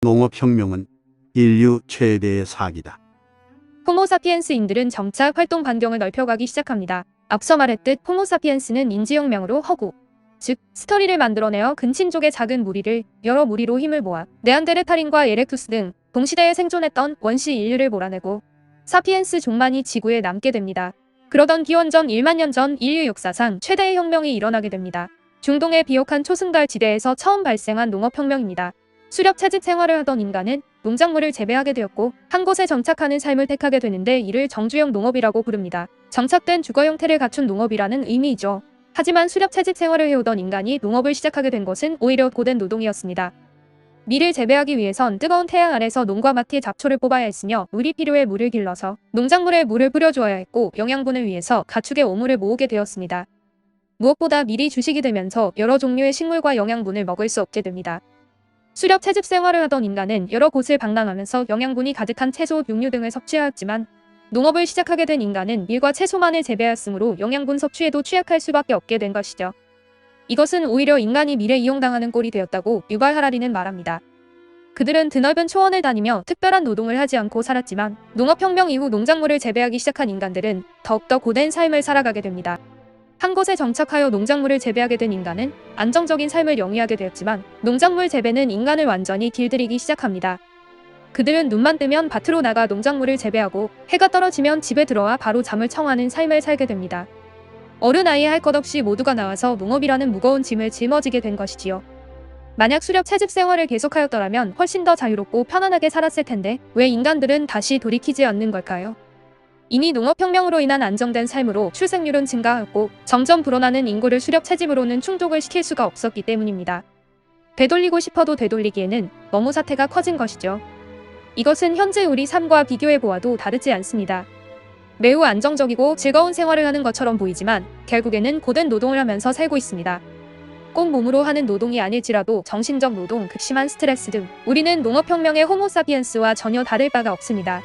농업혁명은 인류 최대의 사기다. 호모사피엔스인들은 점차 활동 반경을 넓혀가기 시작합니다. 앞서 말했듯 호모사피엔스는 인지혁명으로 허구, 즉 스터리를 만들어내어 근친족의 작은 무리를 여러 무리로 힘을 모아 네안데르탈인과 에렉투스 등 동시대에 생존했던 원시 인류를 몰아내고 사피엔스 종만이 지구에 남게 됩니다. 그러던 기원전 1만 년 전 인류 역사상 최대의 혁명이 일어나게 됩니다. 중동의 비옥한 초승달 지대에서 처음 발생한 농업혁명입니다. 수렵 채집 생활을 하던 인간은 농작물을 재배하게 되었고 한 곳에 정착하는 삶을 택하게 되는데 이를 정주형 농업이라고 부릅니다. 정착된 주거 형태를 갖춘 농업이라는 의미이죠. 하지만 수렵 채집 생활을 해오던 인간이 농업을 시작하게 된 것은 오히려 고된 노동이었습니다. 밀을 재배하기 위해선 뜨거운 태양 아래서 농과 마티의 잡초를 뽑아야 했으며 물이 필요해 물을 길러서 농작물에 물을 뿌려주어야 했고 영양분을 위해서 가축의 오물을 모으게 되었습니다. 무엇보다 밀이 주식이 되면서 여러 종류의 식물과 영양분을 먹을 수 없게 됩니다. 수렵 채집 생활을 하던 인간은 여러 곳을 방랑하면서 영양분이 가득한 채소, 육류 등을 섭취하였지만 농업을 시작하게 된 인간은 밀과 채소만을 재배하였으므로 영양분 섭취에도 취약할 수밖에 없게 된 것이죠. 이것은 오히려 인간이 밀에 이용당하는 꼴이 되었다고 유발 하라리는 말합니다. 그들은 드넓은 초원을 다니며 특별한 노동을 하지 않고 살았지만 농업혁명 이후 농작물을 재배하기 시작한 인간들은 더욱더 고된 삶을 살아가게 됩니다. 한 곳에 정착하여 농작물을 재배하게 된 인간은 안정적인 삶을 영위하게 되었지만 농작물 재배는 인간을 완전히 길들이기 시작합니다. 그들은 눈만 뜨면 밭으로 나가 농작물을 재배하고 해가 떨어지면 집에 들어와 바로 잠을 청하는 삶을 살게 됩니다. 어른 아이 할 것 없이 모두가 나와서 농업이라는 무거운 짐을 짊어지게 된 것이지요. 만약 수렵 채집 생활을 계속하였더라면 훨씬 더 자유롭고 편안하게 살았을 텐데 왜 인간들은 다시 돌이키지 않는 걸까요? 이미 농업혁명으로 인한 안정된 삶으로 출생률은 증가하였고 점점 불어나는 인구를 수렵 채집으로는 충족을 시킬 수가 없었기 때문입니다. 되돌리고 싶어도 되돌리기에는 너무 사태가 커진 것이죠. 이것은 현재 우리 삶과 비교해보아도 다르지 않습니다. 매우 안정적이고 즐거운 생활을 하는 것처럼 보이지만 결국에는 고된 노동을 하면서 살고 있습니다. 꼭 몸으로 하는 노동이 아닐지라도 정신적 노동, 극심한 스트레스 등 우리는 농업혁명의 호모사피엔스와 전혀 다를 바가 없습니다.